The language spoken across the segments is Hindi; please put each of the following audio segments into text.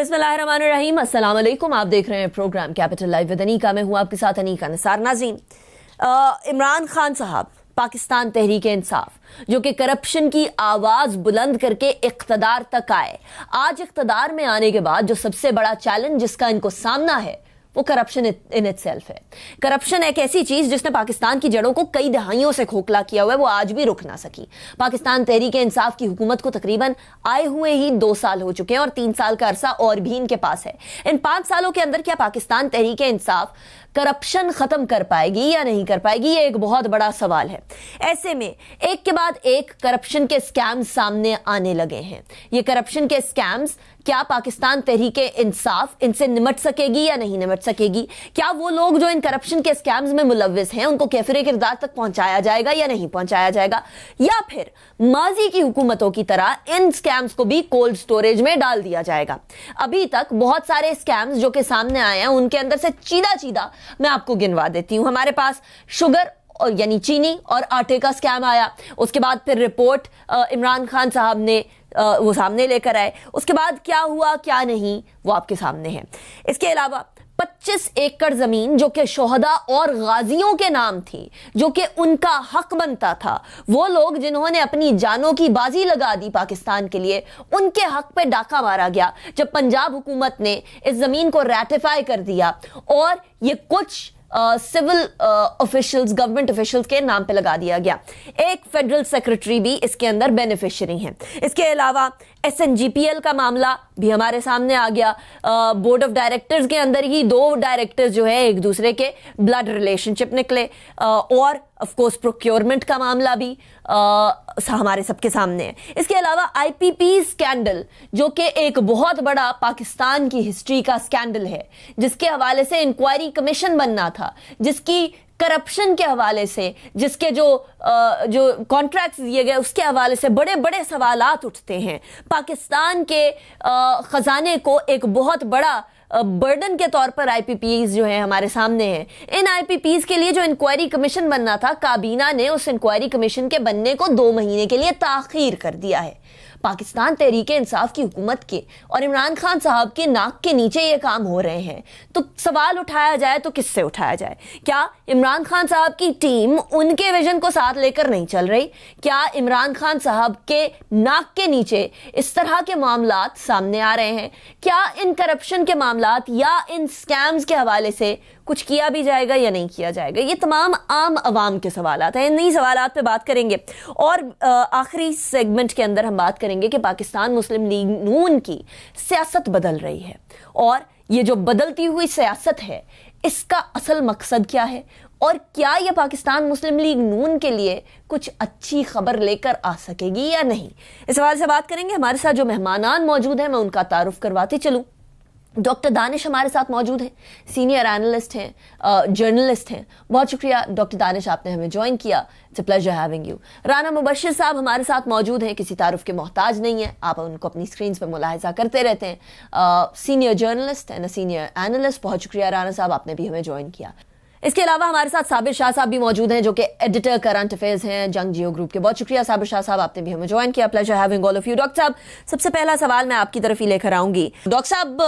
बिस्मिल्लाहिर्रहमानिर्रहीम, अस्सलाम वालेकुम। आप देख रहे हैं program capital live with Anika. मैं हूं आपके साथ अनीका निसार। नाज़रीन, इमरान खान साहब पाकिस्तान तहरीक इंसाफ जो कि करप्शन की आवाज बुलंद करके इख्तदार तक आए, आज इख्तदार में आने के बाद जो सबसे बड़ा चैलेंज जिसका इनको सामना है वो करप्शन इन इटसेल्फ है। करप्शन एक ऐसी चीज जिसने पाकिस्तान की जड़ों को कई दहाइयों से खोखला किया हुआ है, वो आज भी रुक ना सकी। पाकिस्तान तहरीक इंसाफ की हुकूमत को तकरीबन आए हुए ही 2 साल हो चुके हैं और 3 साल का अरसा और भी इनके पास है। इन 5 सालों के अंदर क्या पाकिस्तान तहरीक इंसाफ करप्शन खत्म कर पाएगी या नहीं कर पाएगी, ये एक बहुत बड़ा सवाल है। ऐसे में एक के बाद एक करप्शन के स्कैम्स सामने आने लगे हैं। ये करप्शन के स्कैम्स क्या पाकिस्तान तहरीक इंसाफ इनसे निमट सकेगी या नहीं निमट सकेगी? क्या वो लोग जो इन करप्शन के स्कैम्स में मुलव्विस हैं उनको कैफिर किरदार तक पहुंचाया जाएगा या नहीं पहुंचाया जाएगा, या फिर माजी की हुकूमतों की तरह इन स्कैम्स को भी कोल्ड स्टोरेज में डाल दिया जाएगा? अभी तक बहुत सारे स्कैम्स जो कि सामने आए हैं उनके अंदर से चीदा मैं आपको गिनवा देती हूं। हमारे पास शुगर और यानी चीनी और आटे का स्कैम आया, उसके बाद फिर रिपोर्ट इमरान खान साहब ने वो सामने लेकर आए, उसके बाद क्या हुआ क्या नहीं वो आपके सामने है। इसके अलावा 25 एकड़ जमीन जो कि शोहदा और गाजियों के नाम थी, जो कि उनका हक बनता था, वो लोग जिन्होंने अपनी जानों की बाजी लगा दी पाकिस्तान के लिए, उनके हक पे डाका मारा गया जब पंजाब हुकूमत ने इस जमीन को रैटिफाई कर दिया और ये कुछ सिविल ऑफिशियल्स, गवर्नमेंट ऑफिशियल्स के नाम पे लगा दिया गया। एक फेडरल सेक्रेटरी भी इसके अंदर बेनिफिशियरी हैं। इसके अलावा SNGPL का मामला भी हमारे सामने आ गया। बोर्ड ऑफ डायरेक्टर्स के अंदर ही 2 डायरेक्टर्स जो है एक दूसरे के ब्लड रिलेशनशिप निकले, और ऑफ कोर्स प्रोक्योरमेंट का मामला भी हमारे सबके सामने है। इसके अलावा IPP स्कैंडल जो कि एक बहुत बड़ा पाकिस्तान की हिस्ट्री का स्कैंडल है, जिसके हवाले से इंक्वायरी कमीशन बनना था, जिसकी करप्शन के हवाले से, जिसके जो कॉन्ट्रैक्ट्स दिए गए उसके हवाले से बड़े बड़े सवालात उठते हैं। पाकिस्तान के खजाने को एक बहुत बड़ा बर्डन के तौर पर IPPs जो है हमारे सामने हैं। इन IPPs के लिए जो इंक्वायरी कमीशन बनना था, काबीना ने उस इंक्वायरी कमीशन के बनने को 2 महीने के लिए ताखीर कर दिया है। पाकिस्तान तहरीक इंसाफ की हुकूमत के और इमरान खान साहब के नाक के नीचे ये काम हो रहे हैं, तो सवाल उठाया जाए तो किससे उठाया जाए? क्या इमरान खान साहब की टीम उनके विजन को साथ लेकर नहीं चल रही? क्या इमरान खान साहब के नाक के नीचे इस तरह के मामलात सामने आ रहे हैं? क्या इन करप्शन के मामलात या इन स्कैम्स के हवाले से कुछ किया भी जाएगा या नहीं किया जाएगा? ये तमाम आम अवाम के सवालात हैं। इन्हीं सवालात पे बात करेंगे और आखिरी सेगमेंट के अंदर हम बात करेंगे कि पाकिस्तान मुस्लिम लीग नून की सियासत बदल रही है, और ये जो बदलती हुई सियासत है इसका असल मकसद क्या है, और क्या यह पाकिस्तान मुस्लिम लीग नून के लिए कुछ अच्छी खबर लेकर आ सकेगी या नहीं? इस हवाले से बात करेंगे। हमारे साथ जो मेहमानान मौजूद हैं मैं उनका तारुफ करवाते चलूँ। डॉक्टर दानिश हमारे साथ मौजूद हैं, सीनियर एनालिस्ट हैं, जर्नलिस्ट हैं। बहुत शुक्रिया डॉक्टर दानिश, आपने हमें ज्वाइन किया। It's a pleasure having you. Rana Mubashir साहब हमारे साथ मौजूद हैं, किसी तारुफ के मोहताज नहीं है, आप उनको अपनी स्क्रीन पर मुलाहिजा करते रहते हैं। Senior journalist and senior analyst. बहुत शुक्रिया राना साहब, आपने भी हमें ज्वाइन किया। इसके अलावा हमारे साथ साबिर शाह साहब भी मौजूद हैं जो कि एडिटर करंट अफेयर्स हैं जंग जियो ग्रुप के। बहुत शुक्रिया साबिर शाह साहब, आपने भी हमें ज्वाइन किया। Pleasure having all of you. Doctor साहब, सबसे पहला सवाल मैं आपकी तरफ ही लेकर आऊंगी। डॉक्टर साहब,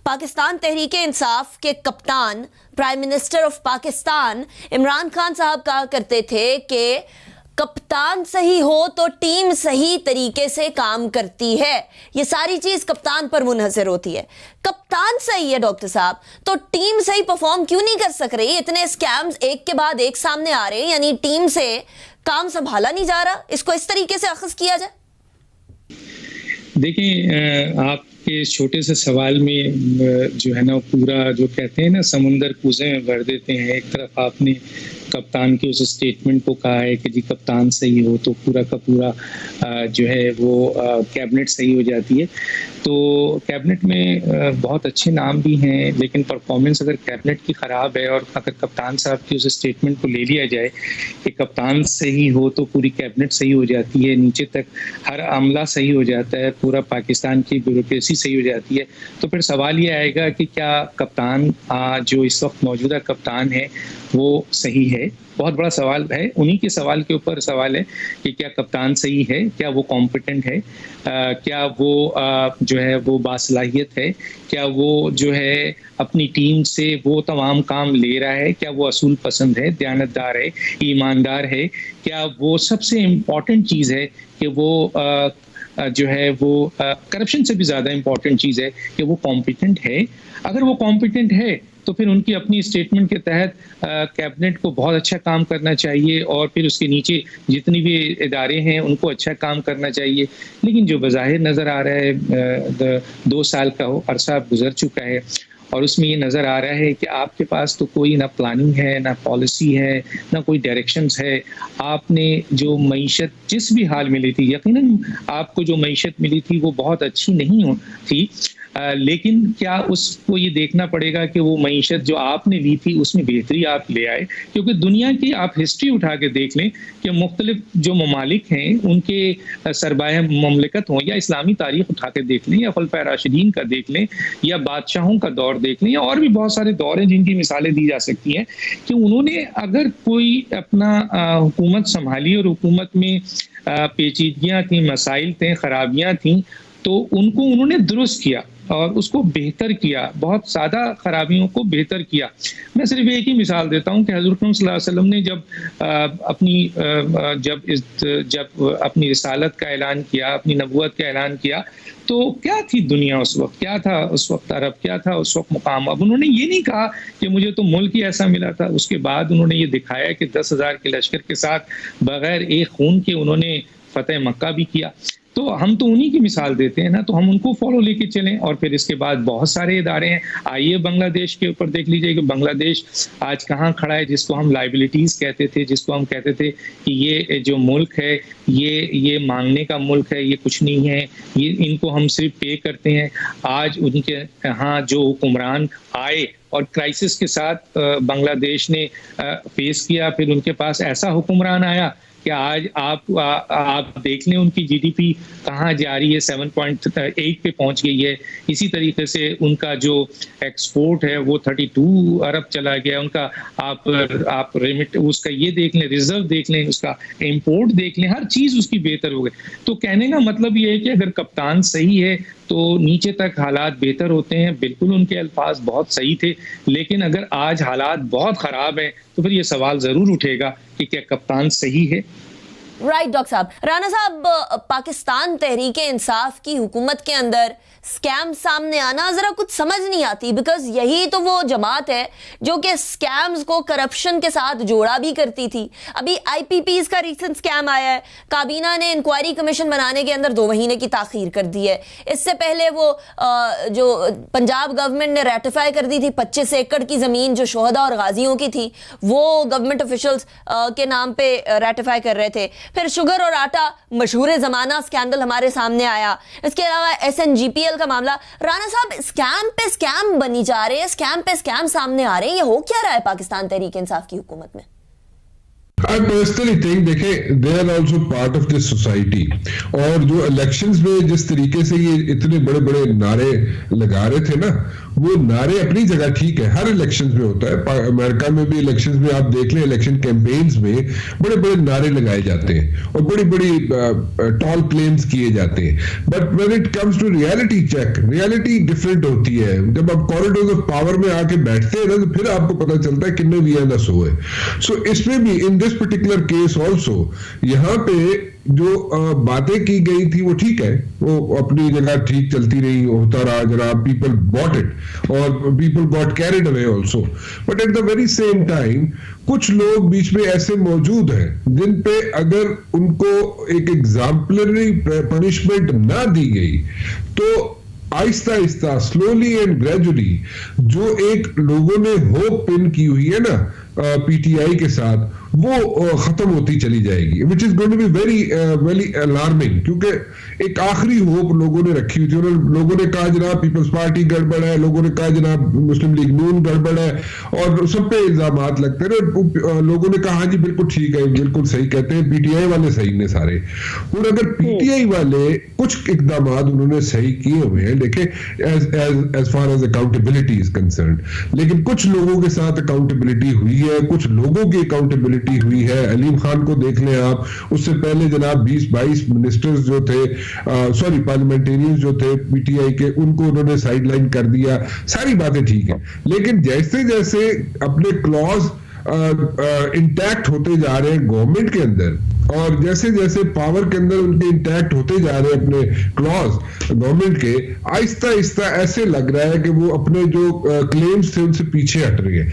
पाकिस्तान तहरीक इंसाफ के कप्तान, prime minister of Pakistan Imran Khan साहब कहा करते थे कि कप्तान सही हो तो टीम सही तरीके से काम करती है। ये सारी चीज कप्तान पर मुनहसर होती है। कप्तान सही है डॉक्टर साहब, तो टीम सही परफॉर्म क्यों नहीं कर सक रही? इतने स्कैम्स एक के बाद एक सामने आ रहे हैं, यानी टीम से काम संभाला नहीं जा रहा। इसको इस तरीके से अखज़ किया जाए। देखिए, आपके इस छोटे से सवाल में जो है ना, पूरा जो कहते हैं ना समुंदर कूज़े भर देते हैं। एक तरफ आपने कप्तान के उस स्टेटमेंट को कहा है कि जी कप्तान सही हो तो पूरा का पूरा जो है वो कैबिनेट सही हो जाती है। तो कैबिनेट में बहुत अच्छे नाम भी हैं, लेकिन परफॉर्मेंस अगर कैबिनेट की ख़राब है और अगर कप्तान साहब की उस स्टेटमेंट को ले लिया जाए कि कप्तान सही हो तो पूरी कैबिनेट सही हो जाती है, नीचे तक हर अमला सही हो जाता है, पूरा पाकिस्तान की ब्यूरोक्रेसी सही हो जाती है, तो फिर सवाल ये आएगा कि क्या कप्तान जो इस वक्त मौजूदा कप्तान है वो सही है? है, बहुत बड़ा सवाल है। उन्हीं के सवाल के ऊपर सवाल है कि क्या कप्तान सही है, क्या वो कॉम्पिटेंट है, क्या वो जो है वो बासलाहियत है, क्या वो जो है अपनी टीम से वो तमाम काम ले रहा है, क्या वो असूल पसंद है, दयानतदार है, ईमानदार है, क्या वो सबसे इम्पॉर्टेंट चीज़ है कि वो जो है वो करप्शन से भी ज़्यादा इम्पॉर्टेंट चीज़ है कि वो कॉम्पिटेंट है। अगर वो कॉम्पिटेंट है तो फिर उनकी अपनी स्टेटमेंट के तहत कैबिनेट को बहुत अच्छा काम करना चाहिए और फिर उसके नीचे जितनी भी इदारे हैं उनको अच्छा काम करना चाहिए। लेकिन जो बज़ाहिर नज़र आ रहा है 2 साल का अरसा गुजर चुका है और उसमें ये नज़र आ रहा है कि आपके पास तो कोई ना प्लानिंग है, ना पॉलिसी है, ना कोई डायरेक्शंस है। आपने जो मईशत जिस भी हाल मिली थी, यकीनन आपको जो मईशत मिली थी वो बहुत अच्छी नहीं थी, लेकिन क्या उसको ये देखना पड़ेगा कि वो मईशत जो आपने ली थी उसमें बेहतरी आप ले आए। क्योंकि दुनिया की आप हिस्ट्री उठा के देख लें कि मुख्तलिफ जो ममालिक हैं उनके सरबाह ममलिकत हों, या इस्लामी तारीख उठा के देख लें, या खुलफाए राशिदीन का देख लें, या बादशाहों का दौर देख लें, या और भी बहुत सारे दौर हैं जिनकी मिसालें दी जा सकती हैं कि उन्होंने अगर कोई अपना हुकूमत संभाली और हुकूमत में पेचीदगियाँ थी, मसाइल थे, खराबियाँ थीं, तो उनको उन्होंने दुरुस्त किया और उसको बेहतर किया, बहुत ज़्यादा खराबियों को बेहतर किया। मैं सिर्फ एक ही मिसाल देता हूँ कि हज़रत सल्लल्लाहु अलैहि वसल्लम ने जब अपनी रिसालत का ऐलान किया, अपनी नबूवत का ऐलान किया, तो क्या थी दुनिया उस वक्त, क्या था उस वक्त अरब, क्या था उस वक्त मुकाम। अब उन्होंने ये नहीं कहा कि मुझे तो मुल्क ही ऐसा मिला था। उसके बाद उन्होंने ये दिखाया कि 10,000 के लश्कर के साथ बगैर एक खून के उन्होंने फतेह मक्का भी किया। तो हम तो उन्हीं की मिसाल देते हैं ना, तो हम उनको फॉलो लेके चलें। और फिर इसके बाद बहुत सारे इदारे हैं। आइए बांग्लादेश के ऊपर देख लीजिए कि बांग्लादेश आज कहाँ खड़ा है, जिसको हम लाइबिलिटीज़ कहते थे, जिसको हम कहते थे कि ये जो मुल्क है ये मांगने का मुल्क है, ये कुछ नहीं है, ये इनको हम सिर्फ पे करते हैं। आज उनके यहाँ जो हुक्मरान आए और क्राइसिस के साथ बांग्लादेश ने फेस किया, फिर उनके पास ऐसा हुक्मरान आया कि आज आप देख लें उनकी जीडीपी कहाँ जा रही है, 7.8 पे पहुंच गई है। इसी तरीके से उनका जो एक्सपोर्ट है वो 32 अरब चला गया। उनका आप रेमिट उसका ये देख लें, रिजर्व देख लें, उसका इंपोर्ट देख लें, हर चीज़ उसकी बेहतर हो गई। तो कहने का मतलब ये है कि अगर कप्तान सही है तो नीचे तक हालात बेहतर होते हैं। बिल्कुल उनके अल्फाज बहुत सही थे, लेकिन अगर आज हालात बहुत ख़राब हैं तो फिर ये सवाल ज़रूर उठेगा कि क्या कप्तान सही है। राइट डॉक्टर साहब। राना साहब, पाकिस्तान तहरीक इंसाफ की हुकूमत के अंदर स्कैम सामने आना जरा कुछ समझ नहीं आती, बिकॉज यही तो वो जमात है जो कि स्कैम्स को करप्शन के साथ जोड़ा भी करती थी। अभी आईपीपीज का रीसेंट स्कैम आया है, काबीना ने इंक्वायरी कमीशन बनाने के अंदर 2 महीने की ताखीर कर दी है। इससे पहले वो जो पंजाब गवर्नमेंट ने रेटिफाई कर दी थी 25 एकड़ की जमीन जो शोहदा और गाजियों की थी, वो गवर्नमेंट ऑफिशियल्स के नाम पे रेटिफाई कर रहे थे। फिर शुगर और आटा मशहूर ज़माना स्कैंडल हमारे सामने आया। इसके अलावा SNGPL का मामला। राना साहब, स्कैम पे स्कैम बनी जा रहे हैं, स्कैम पे स्कैम सामने आ रहे हैं, ये हो क्या रहा है पाकिस्तान तहरीक इंसाफ की हुकूमत में? I personally think देखें they are also part of this society। और जो इलेक्शंस में जिस तरीके से ये इतने बड़े बड़े नारे लगा रहे थे ना, वो नारे अपनी जगह ठीक है, हर इलेक्शंस में होता है। अमेरिका में भी इलेक्शंस में आप देख लें, इलेक्शन कैंपेन्स में बड़े बड़े नारे लगाए जाते हैं और बड़ी बड़ी टॉल क्लेम्स किए जाते हैं। But when it comes to reality check, reality different होती है। जब आप कॉरिडोर्स ऑफ पावर में आके बैठते हैं ना, तो फिर आपको पता चलता है कितने भी है सो है। सो इसमें भी in this particular case also, यहाँ पे जो बातें की गई थी वो ठीक है, वो अपनी जगह ठीक चलती रही, होता रहा जरा, पीपल बॉट इट और people got carried away also. But at the very same time कुछ लोग बीच में ऐसे मौजूद हैं जिन पे अगर उनको एक एग्जाम्पलरी पनिशमेंट ना दी गई तो Aahista Aahista, slowly and gradually, जो एक लोगों ने होप पिन की हुई है ना पीटीआई के साथ, वो खत्म होती चली जाएगी, which is going to be very alarming. क्योंकि एक आखिरी होप लोगों ने रखी हुई थी। लोगों ने कहा जनाब पीपल्स पार्टी गड़बड़ है, लोगों ने कहा जनाब मुस्लिम लीग नून गड़बड़ है, और सब पे इल्जामात लगते रहे। लोगों ने कहा हाँ जी बिल्कुल ठीक है, बिल्कुल सही कहते हैं, पीटीआई वाले सही ने सारे। और अगर पीटीआई वाले कुछ इकदाम उन्होंने सही किए हुए हैं, देखें as far as accountability is concern, लेकिन कुछ लोगों के साथ अकाउंटेबिलिटी हुई है, कुछ लोगों की अकाउंटेबिलिटी हुई है। अलीम खान को देख लें आप, उससे पहले जनाब 20-22 मिनिस्टर्स जो थे, सॉरी पार्लियामेंटेरियंस जो थे पीटीआई के, उनको उन्होंने साइडलाइन कर दिया। सारी बातें ठीक है, लेकिन जैसे जैसे अपने क्लॉज इंटैक्ट होते जा रहे हैं गवर्नमेंट के अंदर, और जैसे जैसे पावर के अंदर उनके इंटैक्ट होते जा रहे हैं अपने क्लॉज गवर्नमेंट के, आहिस्ता आहिस्ता ऐसे लग रहा है कि वो अपने जो क्लेम्स थे उनसे पीछे हट रही है।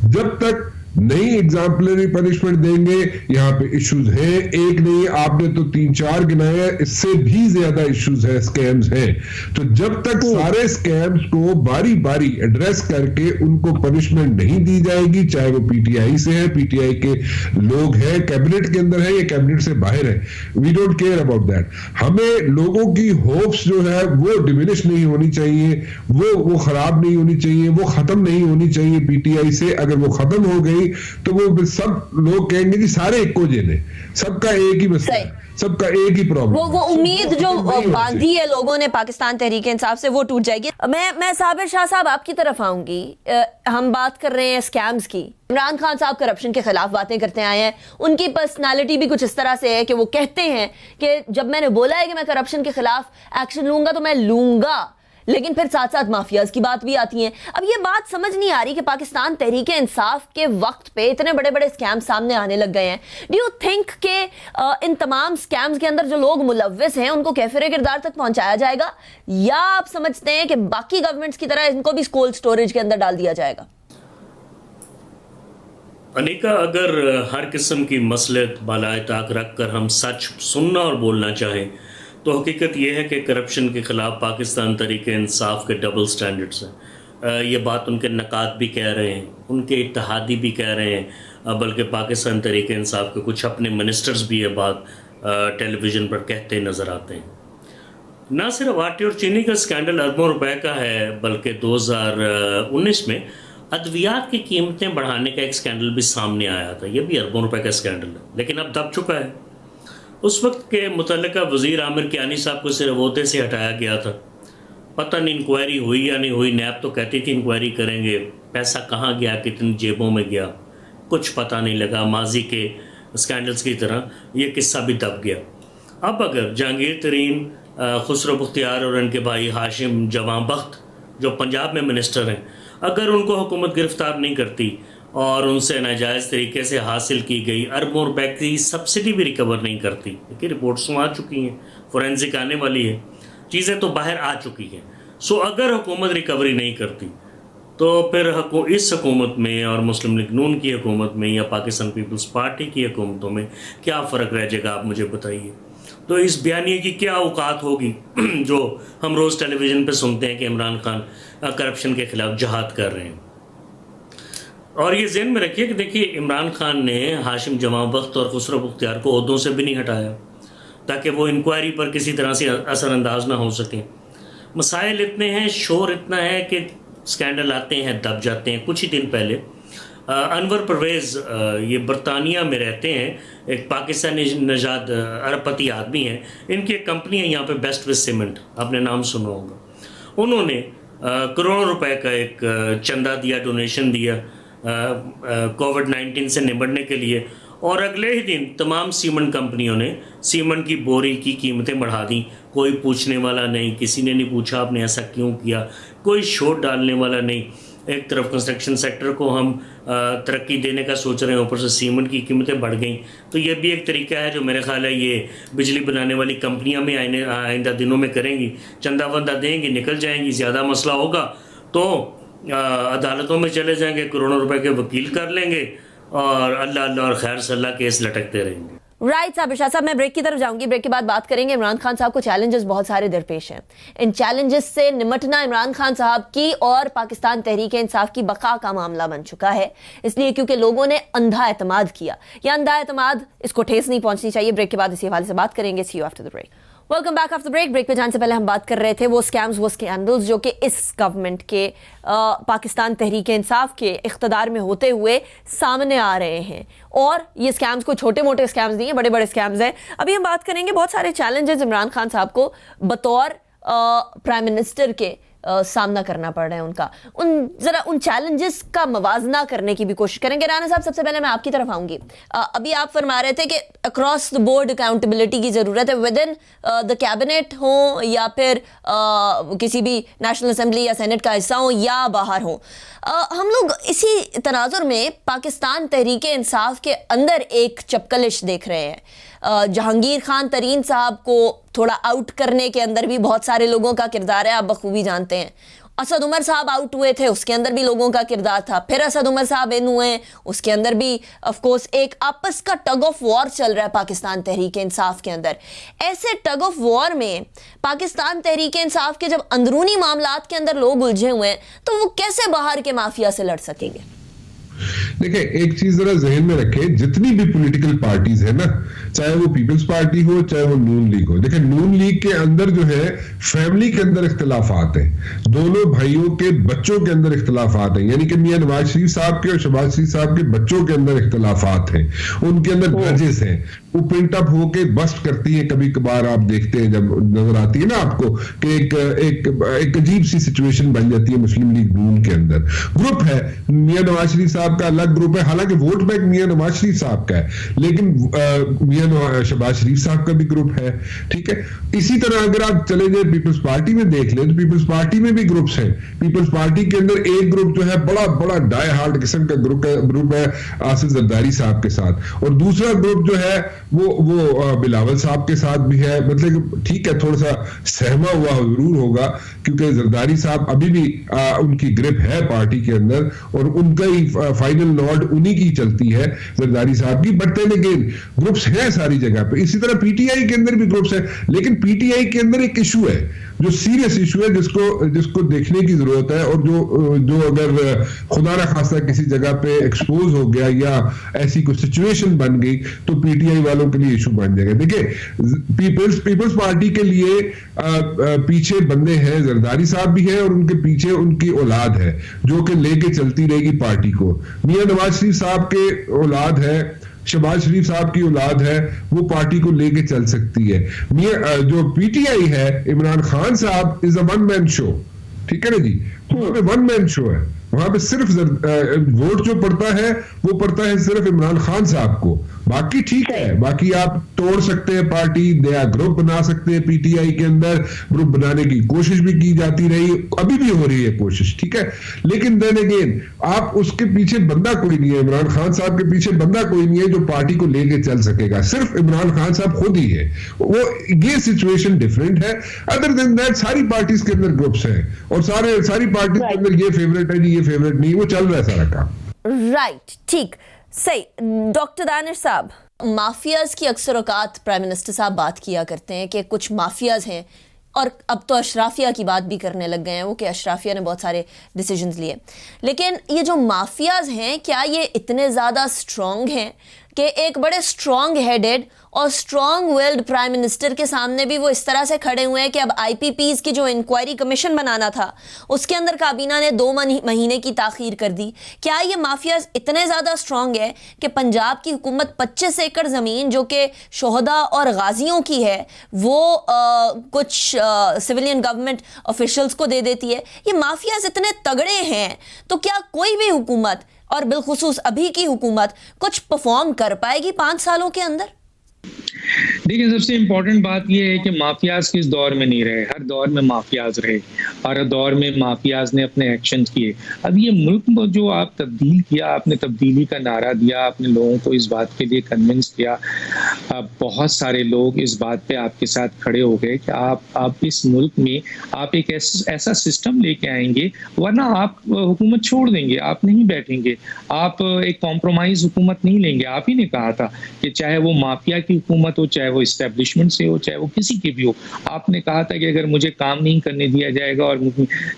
जब तक नई एग्जाम्पलरी पनिशमेंट देंगे, यहाँ पे इश्यूज हैं, एक नहीं आपने तो 3-4 गिनाए हैं, इससे भी ज्यादा इश्यूज है, स्कैम्स हैं। तो जब तक सारे स्कैम्स को बारी बारी एड्रेस करके उनको पनिशमेंट नहीं दी जाएगी, चाहे वो पीटीआई से है, पीटीआई के लोग हैं, कैबिनेट के अंदर है या कैबिनेट से बाहर है, we don't care about that. हमें लोगों की होप्स जो है वो डिमिनिश नहीं होनी चाहिए, वो खराब नहीं होनी चाहिए, वो खत्म नहीं होनी चाहिए पीटीआई से। अगर वो खत्म हो गई तो वो सब लोग कहेंगे जी सारे एक को जेने, सबका एक ही मसला है, सबका एक ही प्रॉब्लम। वो उम्मीद जो बांधी है लोगों ने पाकिस्तान तहरीक इंसाफ से, वो टूट जाएगी। मैं साबिर शाह साहब आपकी तरफ आऊंगी। हम बात कर रहे हैं स्कैम्स की। इमरान खान साहब करप्शन के खिलाफ बातें करते आए हैं, उनकी पर्सनालिटी भी कुछ इस तरह से है कि वो कहते हैं कि जब मैंने बोला है कि मैं करप्शन के खिलाफ एक्शन लूंगा तो मैं लूंगा, लेकिन फिर साथ साथ माफियाज की बात भी आती है। अब ये बात समझ नहीं आ रही कि पाकिस्तान तहरीक इंसाफ के वक्त पे इतने बड़े बड़े स्कैम सामने आने लग गए हैं। डू यू थिंक के इन तमाम स्कैम्स के अंदर जो लोग मुलव्विस हैं उनको कैफिर किरदार तक पहुंचाया जाएगा, या आप समझते हैं कि बाकी गवर्नमेंट्स की तरह इनको भी कोल्ड स्टोरेज के अंदर डाल दिया जाएगा? अनिका, अगर हर किस्म की मसलहत बालाए ताक रख कर हम सच सुनना और बोलना चाहें तो हकीकत यह है कि करप्शन के ख़िलाफ़ पाकिस्तान तहरीक इंसाफ के डबल स्टैंडर्ड्स हैं। ये बात उनके नकाद भी कह रहे हैं, उनके इत्तेहादी भी कह रहे हैं, बल्कि पाकिस्तान तहरीक इंसाफ के कुछ अपने मिनिस्टर्स भी ये बात टेलीविज़न पर कहते नज़र आते हैं। ना सिर्फ आटे और चीनी का स्कैंडल अरबों रुपए का है, बल्कि 2019 में अद्वियात की कीमतें बढ़ाने का एक स्कैंडल भी सामने आया था। यह भी अरबों रुपए का स्कैंडल है, लेकिन अब दब चुका है। उस वक्त के मुतल्लिका वज़ीर आमिर कियानी साहब को सिर्फ ओहदे से हटाया गया था। पता नहीं इंक्वायरी हुई या नहीं हुई, नैब तो कहती थी इंक्वायरी करेंगे, पैसा कहाँ गया, कितनी जेबों में गया, कुछ पता नहीं लगा। माजी के स्कैंडल्स की तरह ये किस्सा भी दब गया। अब अगर जहांगीर तरीन, खुसरो बख्तियार और उनके भाई हाशिम जवां बख्त जो पंजाब में मिनिस्टर हैं, अगर उनको हुकूमत गिरफ्तार नहीं करती और उनसे नाजायज़ तरीके से हासिल की गई अरबों रुपए की सब्सिडी भी रिकवर नहीं करती, क्योंकि रिपोर्ट्स आ चुकी हैं, फोरेंसिक आने वाली है, चीज़ें तो बाहर आ चुकी हैं। सो अगर हुकूमत रिकवरी नहीं करती तो फिर इस हुकूमत में और मुस्लिम लीग नून की हुकूमत में या पाकिस्तान पीपल्स पार्टी की हुकूमतों में क्या फ़र्क रह जाएगा, आप मुझे बताइए। तो इस बयानिए की क्या औकात होगी जो हम रोज़ टेलीविज़न पर सुनते हैं कि इमरान खान करप्शन के ख़िलाफ़ जहाद कर रहे हैं। और ये ज़हन में रखिए कि देखिए, इमरान खान ने हाशिम जवां बख्त और खुसरो बख्तियार को ओहदों से भी नहीं हटाया ताकि वो इंक्वायरी पर किसी तरह से असरअंदाज ना हो सकें। मसाइल इतने हैं, शोर इतना है कि स्कैंडल आते हैं, दब जाते हैं। कुछ ही दिन पहले अनवर परवेज़, ये बरतानिया में रहते हैं, एक पाकिस्तानी नजाद अरबपति आदमी हैं, इनकी एक कंपनी है यहाँ पे बेस्ट विद सीमेंट, आपने नाम सुना होगा। उन्होंने करोड़ों रुपए का एक चंदा दिया, डोनेशन दिया कोविड-19 से निपटने के लिए, और अगले ही दिन तमाम सीमेंट कंपनियों ने सीमेंट की बोरी की कीमतें बढ़ा दी। कोई पूछने वाला नहीं, किसी ने नहीं पूछा आपने ऐसा क्यों किया, कोई शोर डालने वाला नहीं। एक तरफ कंस्ट्रक्शन सेक्टर को हम तरक्की देने का सोच रहे हैं, ऊपर से सीमेंट की कीमतें बढ़ गई। तो ये भी एक तरीका है जो मेरे ख्याल है ये बिजली बनाने वाली कंपनियां में आइंदा दिनों में करेंगी, चंदा वंदा देंगी, निकल जाएंगी। ज़्यादा मसला होगा तो अदालतों में चले जाएंगे, करोड़ों रुपए के वकील कर लेंगे और अल्लाह अल्लाह और खैर सल्ला केस लटकते रहेंगे। राइट साबिर शाह साहब, मैं ब्रेक की तरफ जाऊंगी। ब्रेक के बाद बात करेंगे। इमरान खान साहब को चैलेंजेस बहुत सारे दरपेश हैं। इन चैलेंजेस से निमटना इमरान खान साहब की और पाकिस्तान तहरीक इंसाफ की बका का मामला बन चुका है, इसलिए क्योंकि लोगों ने अंधा एतमाद किया। यह अंधा एतमाद, इसको ठेस नहीं पहुंचनी चाहिए। ब्रेक के बाद इसी हवाले से बात करेंगे। See you after the break. Welcome back after break. Break पे जाने से पहले हम बात कर रहे थे वो स्कैम्स, वो स्कैंडल्स जो कि इस गवर्नमेंट के पाकिस्तान तहरीक इंसाफ के इख्तदार में होते हुए सामने आ रहे हैं। और ये स्कैम्स को छोटे मोटे स्कैम्स नहीं है, बड़े बड़े स्कैम्स हैं। अभी हम बात करेंगे बहुत सारे चैलेंजेस इमरान खान साहब को बतौर प्राइम मिनिस्टर के सामना करना पड़ रहा है उनका, उन चैलेंजेस का मवाजना करने की भी कोशिश करेंगे। राना साहब, सबसे पहले मैं आपकी तरफ आऊंगी। अभी आप फरमा रहे थे कि अक्रॉस द बोर्ड अकाउंटेबिलिटी की जरूरत है, विद इन द कैबिनेट हो या फिर किसी भी नेशनल असेंबली या सेनेट का हिस्सा हो या बाहर हो। हम लोग इसी तनाजुर में पाकिस्तान तहरीक इंसाफ के अंदर एक चपकलिश देख रहे हैं। जहांगीर खान तरीन साहब को थोड़ा आउट करने के अंदर भी बहुत सारे लोगों का किरदार है, आप बखूबी जानते हैं। असद उमर साहब आउट हुए थे, उसके अंदर भी लोगों का किरदार था। फिर असद उमर साहब इन हुए, उसके अंदर भी ऑफ कोर्स एक आपस का टग ऑफ वॉर चल रहा है पाकिस्तान तहरीक इंसाफ के अंदर। ऐसे टग ऑफ वॉर में पाकिस्तान तहरीक इंसाफ के जब अंदरूनी मामलात के अंदर लोग उलझे हुए हैं, तो वो कैसे बाहर के माफिया से लड़ सकेंगे? देखिए, एक चीज जरा जहन में रखे, जितनी भी पॉलिटिकल पार्टीज है ना, चाहे वो पीपल्स पार्टी हो चाहे वो नून लीग हो, देखिए नून लीग के अंदर जो है फैमिली के अंदर इख्तिलाफात हैं, दोनों भाइयों के बच्चों के अंदर इख्तिलाफात हैं, यानी कि मियां नवाज शरीफ साहब के और शहबाज शरीफ साहब के बच्चों के अंदर इख्तिलाफात हैं, उनके अंदर ग्रजेस हैं, वो प्रिंट अप होके बस्ट करती है। कभी कभार आप देखते हैं, जब नजर आती है ना आपको कि एक अजीब सी सिचुएशन बन जाती है मुस्लिम लीग नून के अंदर। ग्रुप है, मियां नवाज शरीफ साहब का अलग ग्रुप है, हालांकि वोट बैंक मियां नवाज शरीफ साहब का है, लेकिन मियां शहबाज शरीफ साहब का भी ग्रुप है, ठीक है। इसी तरह अगर आप चले जाए पीपल्स पार्टी में देख लें, तो पीपल्स पार्टी में भी ग्रुप्स हैं। पीपल्स पार्टी के अंदर एक ग्रुप जो है बड़ा डाई हार्ड किस्म का ग्रुप है आसिफ जरदारी साहब के साथ, और दूसरा ग्रुप जो है वो बिलावल साहब के साथ भी है। मतलब ठीक है, थोड़ा सा सहमा हुआ जरूर होगा, क्योंकि जरदारी साहब अभी भी उनकी ग्रिप है पार्टी के अंदर, और उनका ही फाइनल नॉट उन्हीं की चलती है, जरदारी साहब की। बट देन अगेन ग्रुप्स हैं सारी जगह पे। इसी तरह पीटीआई के अंदर भी ग्रुप्स है, लेकिन पीटीआई के अंदर एक इशू है जो सीरियस इशू है, जिसको देखने की जरूरत है, और जो अगर खुदा ना खास्ता किसी जगह पे एक्सपोज हो गया या ऐसी कोई सिचुएशन बन गई, तो पीटीआई वालों के लिए इशू बन जाएगा। देखिए, पीपल्स पार्टी के लिए पीछे बंदे हैं, जरदारी साहब भी है, और उनके पीछे उनकी औलाद है जो कि लेके चलती रहेगी पार्टी को। मियां नवाज शरीफ साहब के औलाद है, शहबाज शरीफ साहब की औलाद है, वो पार्टी को लेके चल सकती है। जो पीटीआई है, इमरान खान साहब is a one man show, ठीक है ना जी, वहां पे वन मैन शो है, वहां पे सिर्फ वोट जो पड़ता है वो पड़ता है सिर्फ इमरान खान साहब को। बाकी ठीक है, बाकी आप तोड़ सकते हैं पार्टी, नया ग्रुप बना सकते हैं। पीटीआई के अंदर ग्रुप बनाने की कोशिश भी की जाती रही, अभी भी हो रही है कोशिश, ठीक है, लेकिन देन अगेन आप उसके पीछे बंदा कोई नहीं है, इमरान खान साहब के पीछे बंदा कोई नहीं है जो पार्टी को लेके चल सकेगा, सिर्फ इमरान खान साहब खुद ही है। वो ये सिचुएशन डिफरेंट है। अदर देन दैट सारी पार्टीज के अंदर ग्रुप्स हैं, और सारी पार्टीज के अंदर ये फेवरेट है जी, ये फेवरेट नहीं, वो चल रहा है सारा काम। राइट, ठीक, सही। डॉक्टर दानिश साहब, माफियाज की अक्सर औकात प्राइम मिनिस्टर साहब बात किया करते हैं कि कुछ माफियाज हैं, और अब तो अशराफिया की बात भी करने लग गए हैं वो कि अशराफिया ने बहुत सारे डिसीजंस लिए। लेकिन ये जो माफियाज हैं, क्या ये इतने ज़्यादा स्ट्रॉन्ग हैं कि एक बड़े स्ट्रॉन्ग हेडेड और स्ट्रॉन्ग विल्ड प्राइम मिनिस्टर के सामने भी वो इस तरह से खड़े हुए हैं कि अब आईपीपीज़ की जो इंक्वायरी कमीशन बनाना था उसके अंदर काबीना ने 2 महीने की ताख़ीर कर दी? क्या ये माफियाज इतने ज़्यादा स्ट्रॉन्ग है कि पंजाब की हुकूमत 25 एकड़ ज़मीन जो कि शोहदा और गाजियों की है वो कुछ सिविलियन गवर्नमेंट ऑफिशल्स को दे देती है? ये माफियाज इतने तगड़े हैं, तो क्या कोई भी हुकूमत, और बिलखुसूस अभी की हुकूमत, कुछ परफॉर्म कर पाएगी 5 सालों के अंदर? देखिए, सबसे इम्पोर्टेंट बात यह है कि माफियाज किस दौर में नहीं रहे, हर दौर में माफियाज रहे, हर दौर में माफियाज ने अपने एक्शंस किए। अब ये मुल्क जो आप तब्दील किया, आपने तब्दीली का नारा दिया, आपने लोगों को इस बात के लिए कन्विंस किया, अब बहुत सारे लोग इस बात पे आपके साथ खड़े हो गए कि आप इस मुल्क में आप एक ऐसा सिस्टम लेके आएंगे, वरना आप हुकूमत छोड़ देंगे, आप नहीं बैठेंगे, आप एक कॉम्प्रोमाइज हुकूमत नहीं लेंगे। आप ही ने कहा था कि चाहे वो माफिया की हुकूमत हो, चाहे वो इस्टेब्लिशमेंट से हो, चाहे वो किसी की भी हो, आपने कहा था कि अगर मुझे काम नहीं करने दिया जाएगा और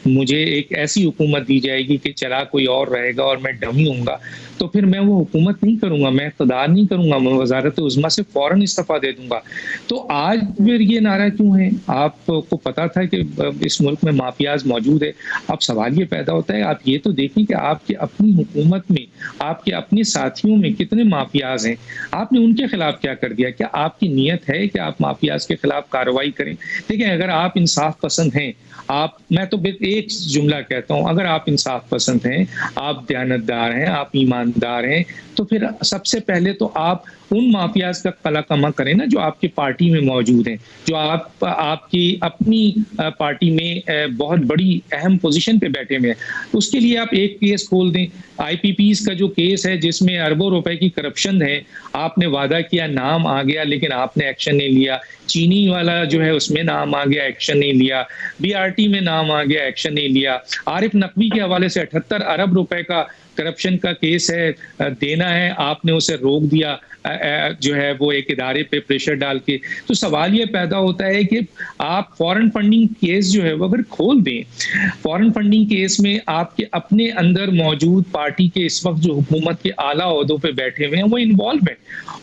मुझे एक ऐसी हुकूमत दी जाएगी कि चला कोई और रहेगा और मैं डमी हूँगा, तो फिर मैं वो हुकूमत नहीं करूँगा, मैं इक़्तिदार नहीं करूँगा, मैं वज़ारत उज़्मा से फ़ौरन इस्तीफ़ा दे दूँगा। तो आज फिर ये नारा क्यों है? आपको पता था कि इस मुल्क में माफियाज मौजूद है। अब सवाल ये पैदा होता है, आप ये तो देखें कि आपके अपनी हुकूमत में, आपके अपने साथियों में कितने माफियाज हैं, आपने उनके खिलाफ क्या कर दिया? क्या आपकी नीयत नीयत है कि आप माफियाज के खिलाफ कार्रवाई करें। देखिए, अगर आप इंसाफ पसंद हैं, मैं तो एक जुमला कहता हूं, अगर आप इंसाफ पसंद हैं, आप दयानतदार हैं, आप ईमानदार हैं, तो फिर सबसे पहले तो आप उन माफियाज का कलाकमा करें ना जो आपकी पार्टी में मौजूद हैं, जो आपकी अपनी पार्टी में बहुत बड़ी अहम पोजीशन पे बैठे हुए हैं। उसके लिए आप एक केस खोल दें। IPPs का जो केस है जिसमें अरबों रुपए की करप्शन है, आपने वादा किया, नाम आ गया, लेकिन आपने एक्शन नहीं लिया। चीनी वाला जो है उसमें नाम आ गया, एक्शन नहीं लिया। BRT में नाम आ गया, एक्शन नहीं लिया। आरिफ नकवी के हवाले से 78 अरब रुपए का करप्शन का केस है, देना है, आपने उसे रोक दिया जो है वो एक इदारे पे प्रेशर डाल के। तो सवाल ये पैदा होता है कि आप फॉरेन फंडिंग केस जो है वो अगर खोल दें, फॉरेन फंडिंग केस में आपके अपने अंदर मौजूद पार्टी के इस वक्त जो हुकूमत के आला ओहदों पे बैठे हुए हैं वो इन्वॉल्व है,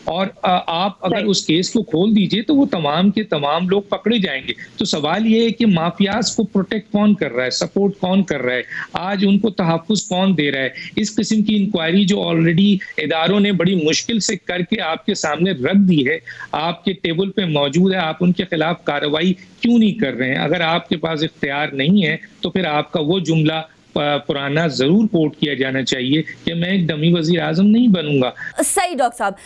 और आप अगर उस केस को खोल दीजिए तो वो तमाम के तमाम लोग पकड़े जाएंगे। तो सवाल ये है कि माफियाज को प्रोटेक्ट कौन कर रहा है, सपोर्ट कौन कर रहा है, आज उनको तहफ़्फ़ुज़ कौन दे रहा है। इस किस्म की इंक्वायरी जो ऑलरेडी इदारों ने बड़ी मुश्किल से करके आपके सामने रख दी है, आपके टेबल पे मौजूद है, आप उनके खिलाफ कार्रवाई क्यों नहीं कर रहे हैं? अगर आपके पास इख्तियार नहीं है तो फिर आपका वो जुमला पुराना जरूर कोट किया जाना चाहिए कि मैं एक डमी वजीर आजम नहीं बनूंगा। सही डॉक्टर साहब।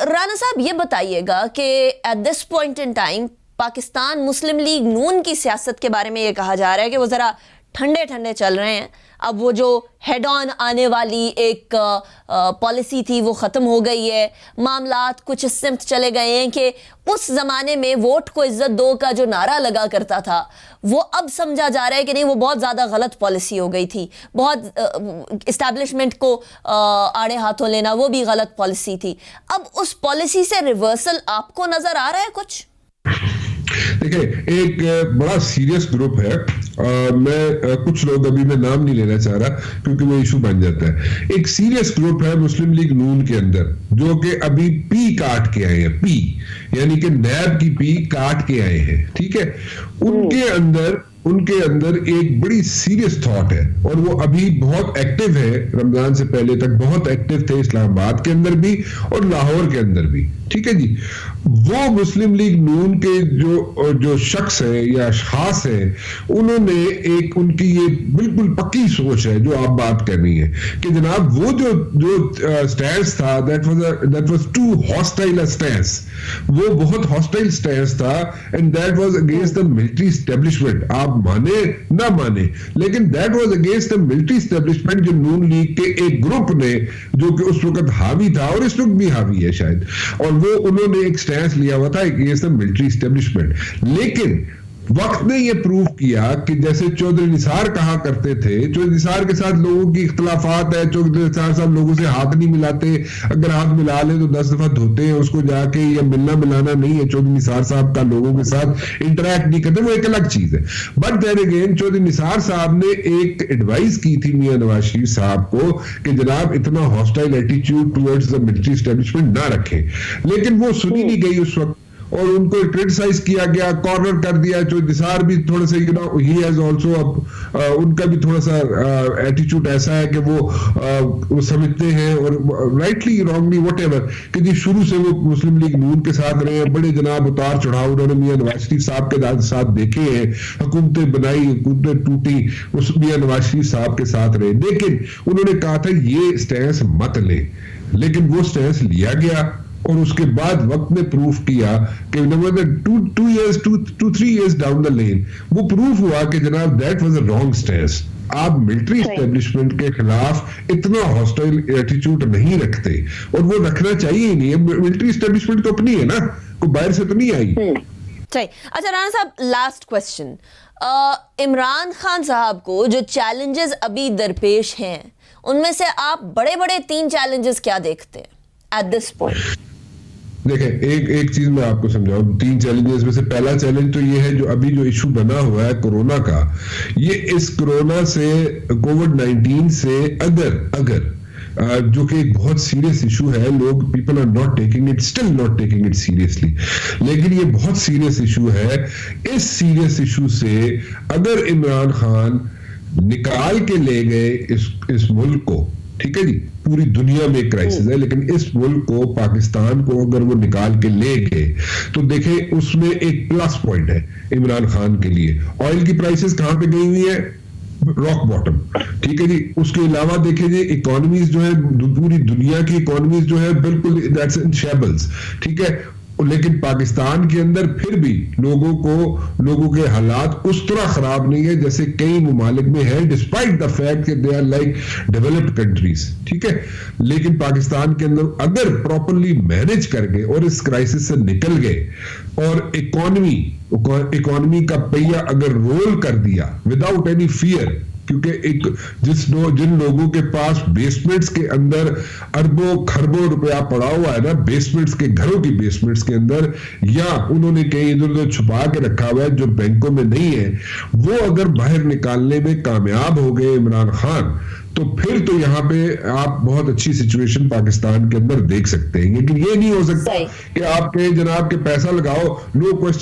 राना साहब, ये बताइएगा कि at this point in time Pakistan Muslim League Noon की सियासत के बारे में ये कहा जा रहा है कि वो ज़रा ठंडे ठंडे चल रहे हैं। अब वो जो हेड ऑन आने वाली एक पॉलिसी थी वो ख़त्म हो गई है। मामलात कुछ इस सिमत चले गए हैं कि उस ज़माने में वोट को इज्जत दो का जो नारा लगा करता था वो अब समझा जा रहा है कि नहीं, वो बहुत ज़्यादा गलत पॉलिसी हो गई थी। बहुत इस्टेब्लिशमेंट को आड़े हाथों लेना वो भी गलत पॉलिसी थी। अब उस पॉलिसी से रिवर्सल आपको नज़र आ रहा है कुछ? देखिए, एक बड़ा सीरियस ग्रुप है, मैं कुछ लोग अभी मैं नाम नहीं लेना चाह रहा क्योंकि वो इशू बन जाता है। एक सीरियस ग्रुप है मुस्लिम लीग नून के अंदर जो कि अभी पी काट के आए हैं, पी यानी कि नैब की पी काट के आए हैं, ठीक है। उनके अंदर एक बड़ी सीरियस थॉट है और वो अभी बहुत एक्टिव है। रमजान से पहले तक बहुत एक्टिव थे, इस्लामाबाद के अंदर भी और लाहौर के अंदर भी, ठीक है जी। वो मुस्लिम लीग नून के जो शख्स है या अशखास है, उन्होंने एक उनकी ये बिल्कुल पक्की सोच है जो आप बात कर रही है कि जनाब वो जो स्टैंस था that was too hostile stance, वो बहुत हॉस्टाइल स्टैंस था and that was against the military establishment. आप माने ना माने, लेकिन that was against the military establishment जो नून लीग के एक ग्रुप ने जो कि उस वक्त हावी था और इस वक्त भी हावी है शायद, और वो उन्होंने एक स्टैंस लिया हुआ था अगेंस्ट द मिलिट्री एस्टेब्लिशमेंट। लेकिन वक्त ने यह प्रूव किया कि जैसे चौधरी निसार कहा करते थे, चौधरी निसार के साथ लोगों की इख्तलाफात है, चौधरी निसार साहब लोगों से हाथ नहीं मिलाते, अगर हाथ मिला ले तो 10 दफा धोते हैं उसको जाके, या मिलना मिलाना नहीं है चौधरी निसार साहब का, लोगों के साथ इंटरैक्ट नहीं करते, वो एक अलग चीज है। But then again Chaudhry Nisar साहब ने एक एडवाइस की थी मियां नवाज शरीफ साहब को कि जनाब इतना hostile attitude towards the military establishment ना रखें, लेकिन वो सुनी नहीं गई उस वक्त और उनको क्रिटिसाइज किया गया, कॉर्नर कर दिया। जो निसार भी थोड़ा सा ही हैज आल्सो उनका भी थोड़ा सा एटीट्यूड ऐसा है कि वो समझते हैं और राइटली रॉन्गली व्हाटएवर कि जी शुरू से वो मुस्लिम लीग नून के साथ रहे हैं, बड़े जनाब उतार चढ़ाव उन्होंने मियां नवाज शरीफ साहब के साथ देखे हैं, हुकूमतें बनाई, हुकूमतें टूटी, उस मियां नवाज शरीफ साहब के साथ रहे। लेकिन उन्होंने कहा था ये स्टैंस मत ले, लेकिन वो स्टैंस लिया गया और उसके बाद वक्त ने प्रूफ किया कि 2-3 years डाउन द लेन वो प्रूफ हुआ कि जनाब that was a wrong stance. आप मिलिट्री एस्टेब्लिशमेंट के खिलाफ इतना हॉस्टाइल एटीट्यूड नहीं रखते और वो रखना चाहिए ही नहीं। मिलिट्री एस्टेब्लिशमेंट तो अपनी है ना, कोई बाहर से तो नहीं आई। अच्छा राना साहब, लास्ट क्वेश्चन, इमरान खान साहब को जो चैलेंजेस अभी दरपेश हैं उनमें से आप बड़े बड़े 3 चैलेंजेस क्या देखते हैं एट दिस पॉइंट? देखें, एक चीज मैं आपको समझाऊं, 3 चैलेंजेस में से पहला चैलेंज तो ये है जो अभी जो इशू बना हुआ है कोरोना का, ये इस कोरोना से कोविड-19 से अगर जो कि एक बहुत सीरियस इशू है, लोग people are not taking it, still not taking it seriously, लेकिन ये बहुत सीरियस इशू है। इस सीरियस इशू से अगर इमरान खान निकाल के ले गए इस मुल्क को, ठीक है जी, पूरी दुनिया में एक क्राइसिस है, लेकिन इस मुल्क को, पाकिस्तान को अगर वो निकाल के ले गए तो देखें उसमें एक प्लस पॉइंट है इमरान खान के लिए। ऑयल की प्राइसेस कहां पे गई हुई है? रॉक बॉटम, ठीक है जी। उसके अलावा देखें जी इकोनॉमीज जो है, पूरी दुनिया की इकोनॉमीज जो है बिल्कुल दैट्स इन शेबल्स, ठीक है। लेकिन पाकिस्तान के अंदर फिर भी लोगों के हालात उस तरह खराब नहीं है जैसे कई ममालिक में है, डिस्पाइट द फैक्ट कि they are like developed countries, ठीक है। लेकिन पाकिस्तान के अंदर अगर प्रॉपरली मैनेज कर गए और इस क्राइसिस से निकल गए और इकोनॉमी का पहिया अगर रोल कर दिया विदाउट एनी फियर, क्योंकि जिन लोगों के पास बेसमेंट्स के अंदर अरबों खरबों रुपया पड़ा हुआ है ना, बेसमेंट्स के घरों की बेसमेंट्स के अंदर, या उन्होंने कहीं इधर उधर छुपा के रखा हुआ है जो बैंकों में नहीं है, वो अगर बाहर निकालने में कामयाब हो गए इमरान खान, तो फिर तो यहाँ पे आप बहुत अच्छी सिचुएशन पाकिस्तान के अंदर देख सकते हैं। लेकिन ये नहीं हो सकता कि आप कहें जनाब के पैसा लगाओ, नो क्वेश्चन